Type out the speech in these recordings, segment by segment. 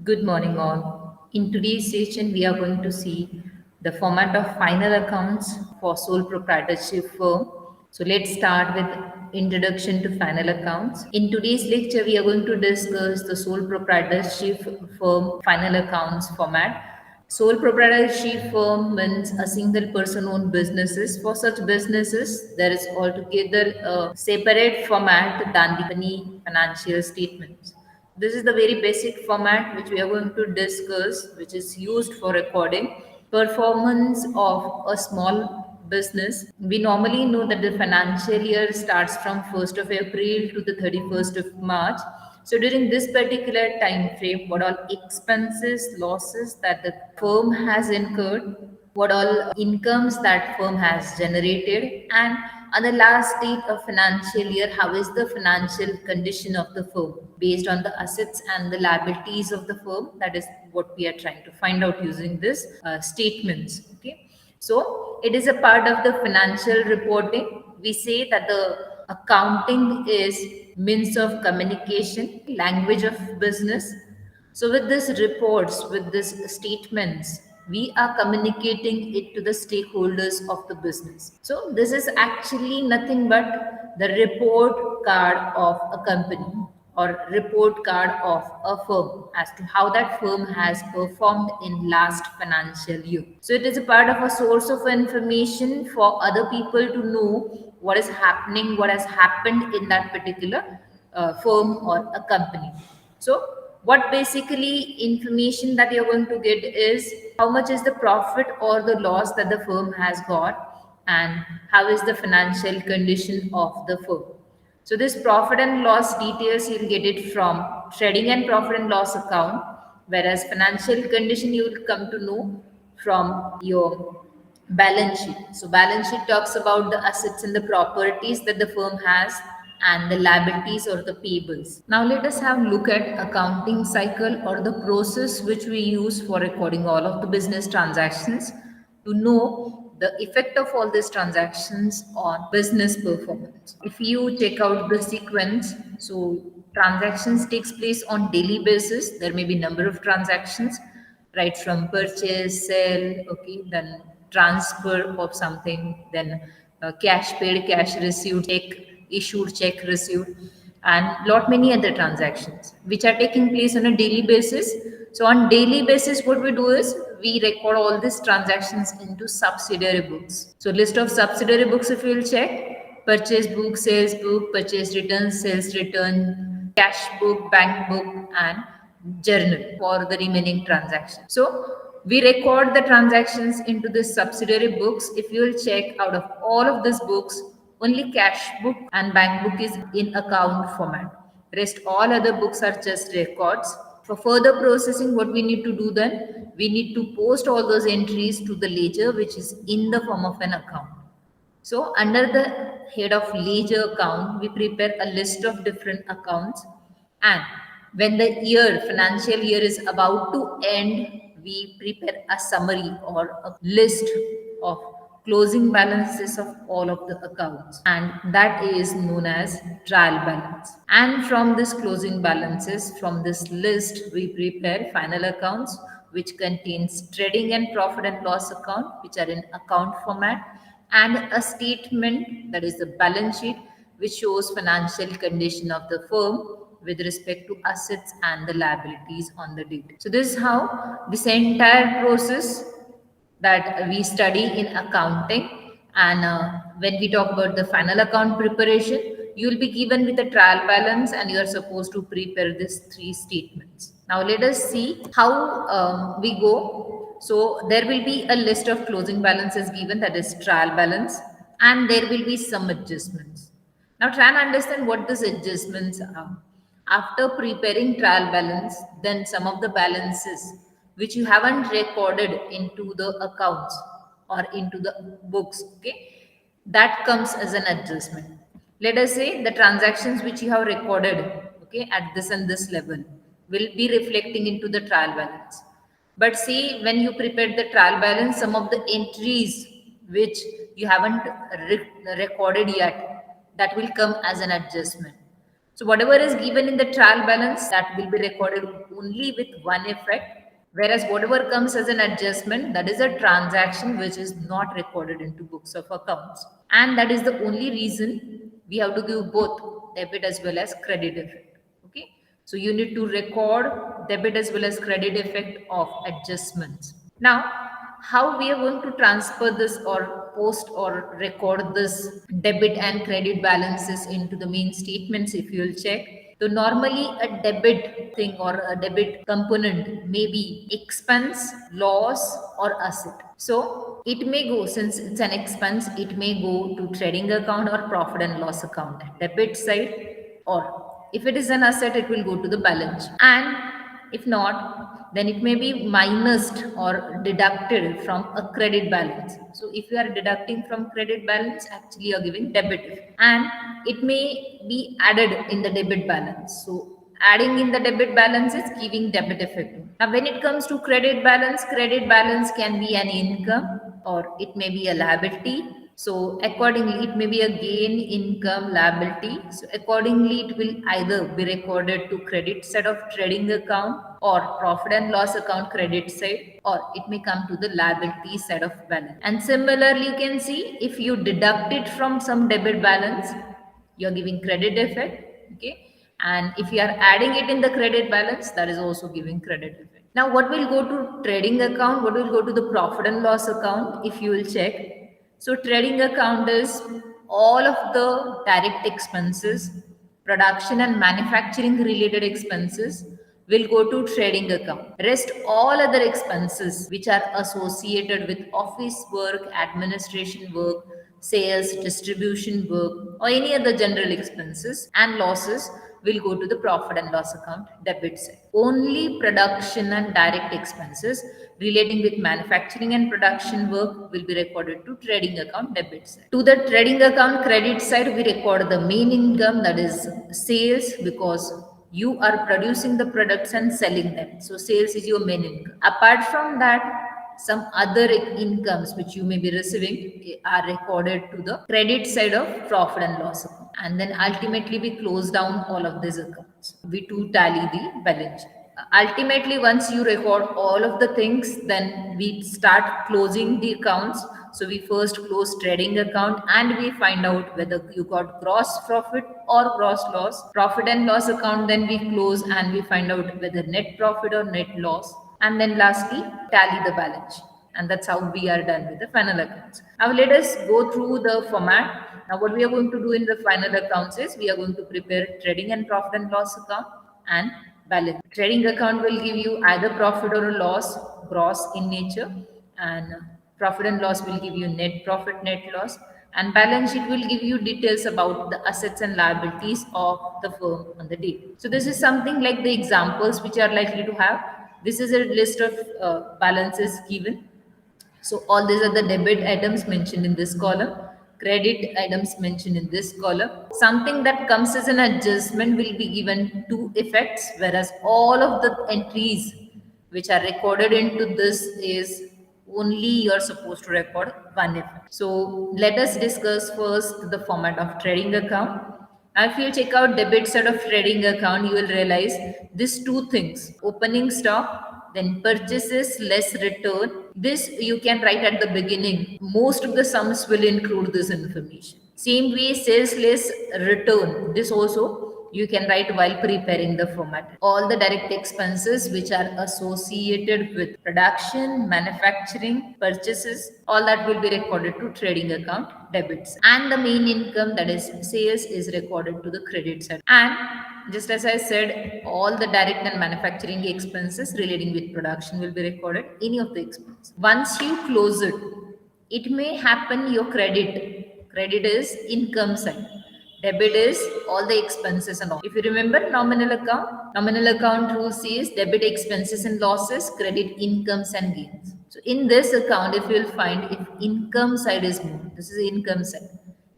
Good morning, all. In today's session, we are going to see the format of final accounts for sole proprietorship firm. So let's start with introduction to final accounts. In today's lecture, we are going to discuss the sole proprietorship firm final accounts format. Sole proprietorship firm means a single person owned businesses. For such businesses, there is altogether a separate format than the company financial statements. This is the very basic format which we are going to discuss, which is used for recording performance of a small business. We normally know that the financial year starts from 1st of April to the 31st of March. So during this particular time frame, what all expenses, losses that the firm has incurred, what all incomes that firm has generated, and on the last date of financial year, how is the financial condition of the firm based on the assets and the liabilities of the firm. That is what we are trying to find out using this statements. Okay, so it is a part of the financial reporting. We say that the accounting is means of communication, language of business. So with this reports, with this statements, we are communicating it to the stakeholders of the business. So this is actually nothing but the report card of a company or report card of a firm as to how that firm has performed in last financial year. So it is a part of a source of information for other people to know what is happening, what has happened in that particular firm or a company. So what basically information that you're going to get is how much is the profit or the loss that the firm has got, and how is the financial condition of the firm. So this profit and loss details you'll get it from trading and profit and loss account, whereas financial condition you will come to know from your balance sheet. So balance sheet talks about the assets and the properties that the firm has and the liabilities or the payables. Now let us have a look at accounting cycle or the process which we use for recording all of the business transactions to know the effect of all these transactions on business performance. If you check out the sequence, so transactions takes place on daily basis. There may be number of transactions, right, from purchase, sale, okay, then transfer of something, then cash paid, cash received, check issued, check received, and lot many other transactions which are taking place on a daily basis. So on daily basis, what we do is we record all these transactions into subsidiary books. So list of subsidiary books, if you will check, purchase book, sales book, purchase return, sales return, cash book, bank book, and journal for the remaining transactions. So we record the transactions into the subsidiary books. If you will check, out of all of these books, only cash book and bank book is in account format. Rest all other books are just records. For further processing, what we need to do then, we need to post all those entries to the ledger, which is in the form of an account. So under the head of ledger account, we prepare a list of different accounts, and when the year, financial year is about to end, we prepare a summary or a list of closing balances of all of the accounts, and that is known as trial balance. And from this closing balances, from this list, we prepare final accounts, which contains trading and profit and loss account, which are in account format, and a statement, that is the balance sheet, which shows financial condition of the firm with respect to assets and the liabilities on the date. So this is how this entire process that we study in accounting. And when we talk about the final account preparation, you will be given with a trial balance and you are supposed to prepare these three statements. Now let us see how we go. So there will be a list of closing balances given, that is trial balance, and there will be some adjustments. Now try and understand what these adjustments are. After preparing trial balance, then some of the balances which you haven't recorded into the accounts or into the books, okay, that comes as an adjustment. Let us say the transactions which you have recorded, okay, at this and this level will be reflecting into the trial balance. But see, when you prepared the trial balance, some of the entries which you haven't recorded yet, that will come as an adjustment. So whatever is given in the trial balance, that will be recorded only with one effect. Whereas whatever comes as an adjustment, that is a transaction which is not recorded into books of accounts. And that is the only reason we have to give both debit as well as credit effect. Okay. So you need to record debit as well as credit effect of adjustments. Now, how we are going to transfer this or post or record this debit and credit balances into the main statements, if you will check. So normally a debit thing or a debit component may be expense, loss or asset. So it may go, since it's an expense, it may go to trading account or profit and loss account, debit side, or if it is an asset, it will go to the balance. And if not, then it may be minused or deducted from a credit balance. So if you are deducting from credit balance, actually you are giving debit. And it may be added in the debit balance. So adding in the debit balance is giving debit effect. Now when it comes to credit balance can be an income or it may be a liability. So accordingly, it may be a gain, income, liability. So accordingly, it will either be recorded to credit side of trading account or profit and loss account credit side, or it may come to the liability side of balance. And similarly, you can see if you deduct it from some debit balance, you're giving credit effect. Okay. And if you are adding it in the credit balance, that is also giving credit effect. Now, what will go to trading account? What will go to the profit and loss account? If you will check, so trading account is all of the direct expenses, production and manufacturing related expenses will go to trading account. Rest all other expenses which are associated with office work, administration work, sales, distribution work, or any other general expenses and losses will go to the profit and loss account debit side. Only production and direct expenses relating with manufacturing and production work will be recorded to trading account debit side. To the trading account credit side, we record the main income, that is sales, because you are producing the products and selling them. So sales is your main income. Apart from that, some other incomes which you may be receiving are recorded to the credit side of profit and loss account. And then ultimately we close down all of these accounts. We to tally the balance sheet. Ultimately, once you record all of the things, then we start closing the accounts. So we first close trading account and we find out whether you got gross profit or gross loss. Profit and loss account, then we close and we find out whether net profit or net loss. And then lastly, tally the balance sheet. And that's how we are done with the final accounts. Now let us go through the format. Now what we are going to do in the final accounts is we are going to prepare trading and profit and loss account and balance. Trading account will give you either profit or a loss, gross in nature, and profit and loss will give you net profit, net loss, and balance sheet will give you details about the assets and liabilities of the firm on the date. So this is something like the examples which are likely to have. This is a list of balances given. So all these are the debit items mentioned in this column, credit items mentioned in this column. Something that comes as an adjustment will be given two effects, whereas all of the entries which are recorded into this is only you are supposed to record one effect. So let us discuss first the format of trading account. Now, if you check out debit side of trading account, you will realize these two things: opening stock, then purchases less return. This you can write at the beginning. Most of the sums will include this information. Same way, sales less return. This also you can write while preparing the format. All the direct expenses which are associated with production, manufacturing, purchases, all that will be recorded to trading account debits. And the main income, that is sales, is recorded to the credit side. And just as I said, all the direct and manufacturing expenses relating with production will be recorded, any of the expense. Once you close it, it may happen your credit. Credit is income side. Debit is all the expenses and all. If you remember nominal account rule says debit expenses and losses, credit incomes and gains. So in this account, if you will find if income side is more, this is income side.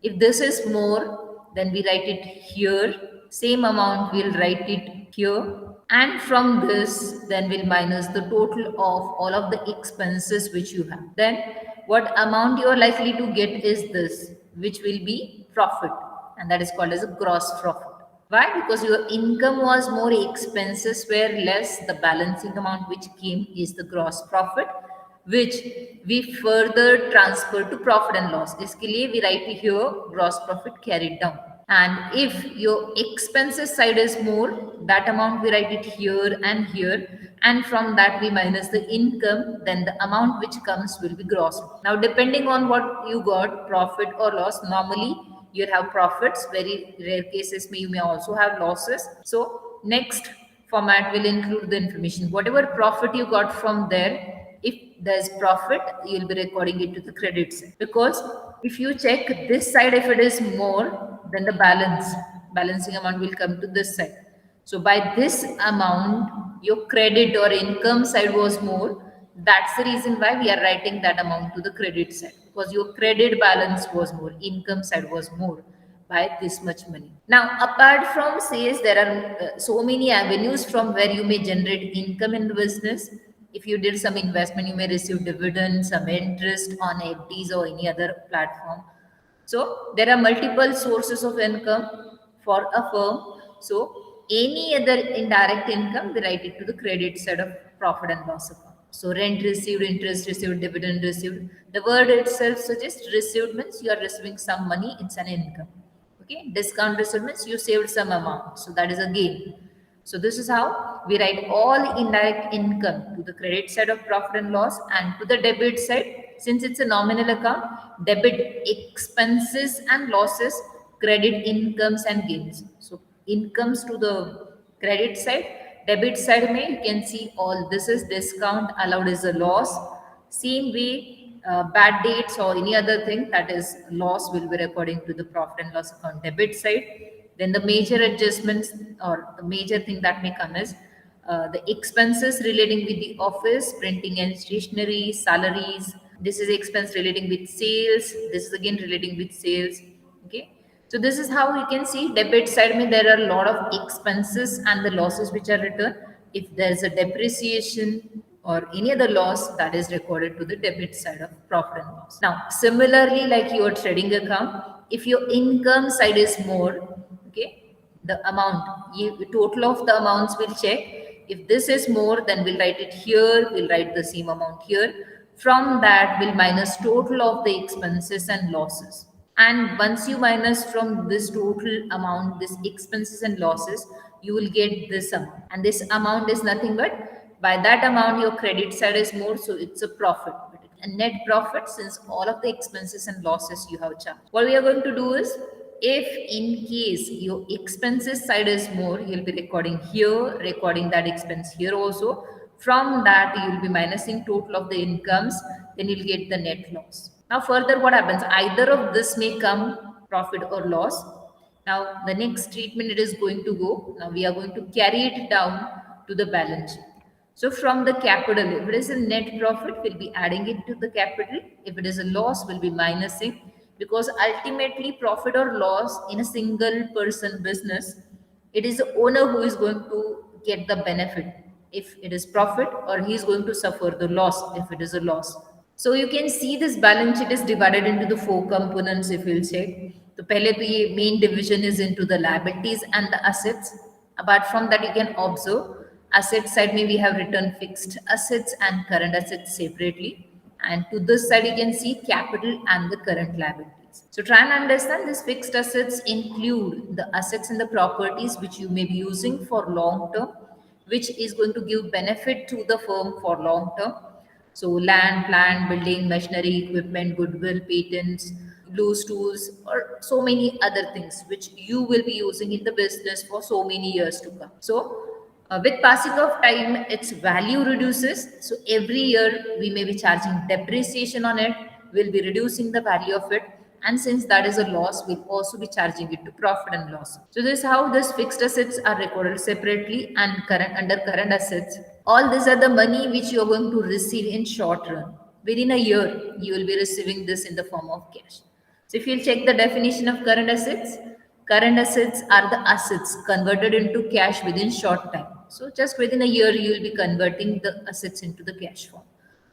If this is more, then we write it here. Same amount, we'll write it here. And from this, then we'll minus the total of all of the expenses which you have. Then what amount you are likely to get is this, which will be profit, and that is called as a gross profit. Why? Because your income was more, expenses were less. The balancing amount which came is the gross profit, which we further transfer to profit and loss. इसके लिए we write here gross profit carried down. And if your expenses side is more, that amount we write it here and here, and from that we minus the income, then the amount which comes will be gross. Now depending on what you got, profit or loss, normally you have profits, very rare cases may you may also have losses. So next format will include the information, whatever profit you got from there. If there's profit, you'll be recording it to the credit side, because if you check this side, if it is more, then the balancing amount will come to this side. So by this amount, your credit or income side was more. That's the reason why we are writing that amount to the credit side, because your credit balance was more, income side was more by this much money. Now, apart from sales, there are so many avenues from where you may generate income in the business. If you did some investment, you may receive dividends, some interest on FDs or any other platform. So there are multiple sources of income for a firm. So any other indirect income, we write it to the credit side of profit and loss account. So rent received, interest received, dividend received. The word itself suggests received means you are receiving some money, it's an income. Okay, discount received means you saved some amount, so that is a gain. So this is how we write all indirect income to the credit side of profit and loss, and to the debit side, since it's a nominal account, debit expenses and losses, credit incomes and gains. So incomes to the credit side, debit side may you can see all this is discount, allowed is a loss. Same way, bad dates or any other thing that is loss will be recording to the profit and loss account debit side. Then the major adjustments or the major thing that may come is the expenses relating with the office, printing and stationery, salaries. This is expense relating with sales. This is again relating with sales. Okay. So this is how you can see debit side. Mein there are a lot of expenses and the losses which are written. If there is a depreciation or any other loss, that is recorded to the debit side of profit and loss. Now, similarly, like your trading account, if your income side is more, okay, the amount, total of the amounts will check. If this is more, then we'll write it here, we'll write the same amount here. From that, we'll minus total of the expenses and losses. And once you minus from this total amount, this expenses and losses, you will get this amount. And this amount is nothing but by that amount, your credit side is more, so it's a profit. But a net profit since all of the expenses and losses you have charged. What we are going to do is, if in case your expenses side is more, you'll be recording here, recording that expense here also. From that, you'll be minusing total of the incomes, then you'll get the net loss. Now, further, what happens? Either of this may come profit or loss. Now, the next treatment it is going to go. Now, we are going to carry it down to the balance sheet. So, from the capital, if it is a net profit, we'll be adding it to the capital. If it is a loss, we'll be minusing, because ultimately, profit or loss in a single person business, it is the owner who is going to get the benefit if it is profit, or he is going to suffer the loss if it is a loss. So you can see this balance sheet is divided into the four components if you'll check. तो पहले तो ये main division is into the liabilities and the assets. Apart from that, you can observe asset side may we have written fixed assets and current assets separately. And to this side, you can see capital and the current liabilities. So try and understand this fixed assets include the assets and the properties which you may be using for long term, which is going to give benefit to the firm for long term. So land, plant, building, machinery, equipment, goodwill, patents, loose tools, or so many other things which you will be using in the business for so many years to come. So with passing of time, its value reduces. So every year we may be charging depreciation on it. We'll be reducing the value of it. And since that is a loss, we'll also be charging it to profit and loss. So this is how this fixed assets are recorded separately and current under current assets. All these are the money which you are going to receive in short run. Within a year, you will be receiving this in the form of cash. So if you'll check the definition of current assets are the assets converted into cash within short time. So just within a year, you will be converting the assets into the cash form.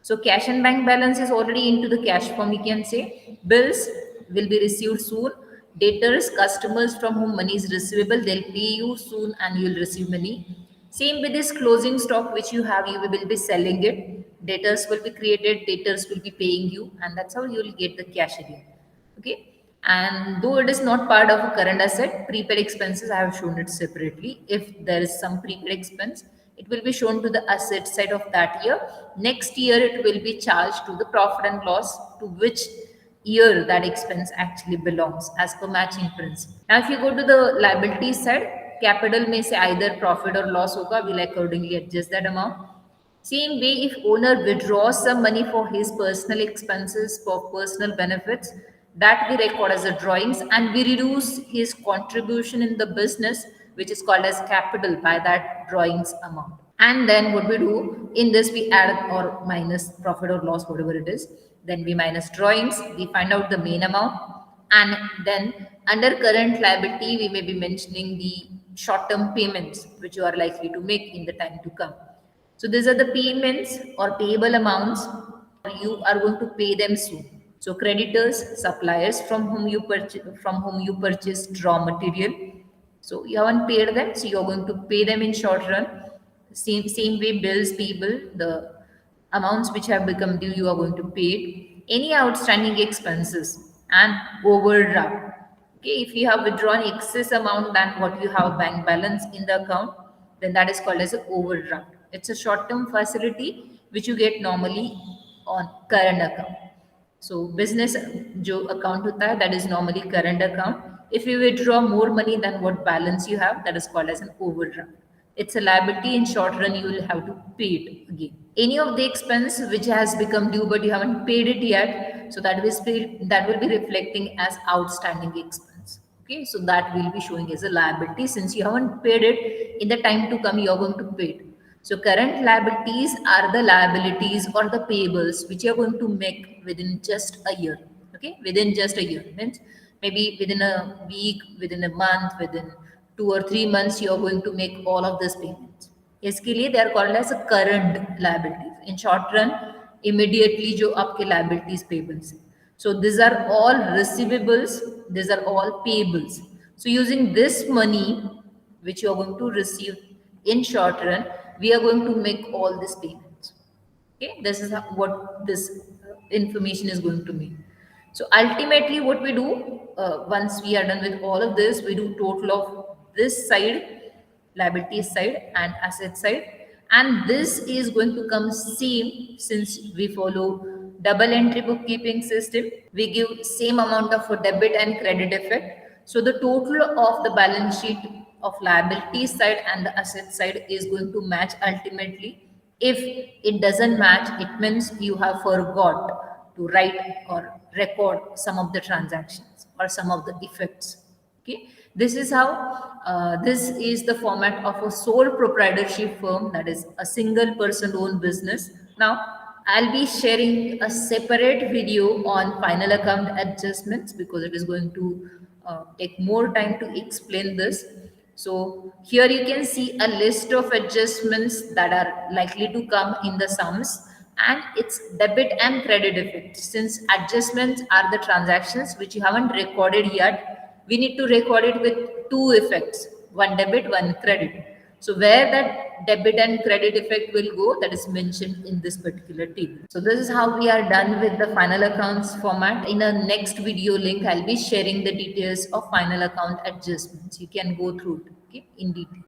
So cash and bank balance is already into the cash form, we can say. Bills will be received soon. Debtors, customers from whom money is receivable, they'll pay you soon and you'll receive money. Same with this closing stock which you have, you will be selling it. Debtors will be created, debtors will be paying you, and that's how you will get the cash again. Okay. And though it is not part of a current asset, prepaid expenses, I have shown it separately. If there is some prepaid expense, it will be shown to the asset side of that year. Next year, it will be charged to the profit and loss to which year that expense actually belongs as per matching principle. Now, if you go to the liability side, capital may say either profit or loss hoga, we'll accordingly adjust that amount. Same way, if owner withdraws some money for his personal expenses, for personal benefits, that we record as a drawings and we reduce his contribution in the business, which is called as capital by that drawings amount. And then what we do in this, we add or minus profit or loss, whatever it is. Then we minus drawings, we find out the main amount. And then under current liability, we may be mentioning the short-term payments which you are likely to make in the time to come. So these are the payments or payable amounts. You are going to pay them soon. So creditors, suppliers from whom you purchased raw material. So you haven't paid them, so you're going to pay them in short run. Same way, bills payable, the amounts which have become due, you are going to pay it. Any outstanding expenses and overdraft. Okay, if you have withdrawn excess amount than what you have bank balance in the account, then that is called as an overdraft. It's a short-term facility which you get normally on current account. So business जो account होता है, that is normally current account. If you withdraw more money than what balance you have, that is called as an overdraft. It's a liability. In short run, you will have to pay it again. Any of the expense which has become due but you haven't paid it yet, so that will be reflecting as outstanding expense. Okay, so that will be showing as a liability. Since you haven't paid it in the time to come, you are going to pay it. So current liabilities are the liabilities or the payables which you are going to make within just a year. Okay, within just a year means maybe within a week, within a month, within 2 or 3 months, you are going to make all of these payments. इसके लिए they are called as a current liabilities. In short run, immediately जो आपके liabilities payables हैं. So these are all receivables, these are all payables. So using this money which you are going to receive in short run, we are going to make all these payments. Okay, this is what this information is going to mean. So ultimately, what we do once we are done with all of this, we do total of this side, liability side and asset side, and this is going to come same since we follow double entry bookkeeping system. We give same amount of debit and credit effect. So the total of the balance sheet of liability side and the asset side is going to match ultimately. If it doesn't match, it means you have forgot to write or record some of the transactions or some of the effects. Okay, this is how this is the format of a sole proprietorship firm, that is a single person owned business. Now I'll be sharing a separate video on final account adjustments because it is going to take more time to explain this. So here you can see a list of adjustments that are likely to come in the sums, and it's debit and credit effect. Since adjustments are the transactions which you haven't recorded yet, we need to record it with two effects, one debit, one credit. So where that debit and credit effect will go, that is mentioned in this particular table. So this is how we are done with the final accounts format. In a next video link, I'll be sharing the details of final account adjustments. You can go through it, okay, in detail.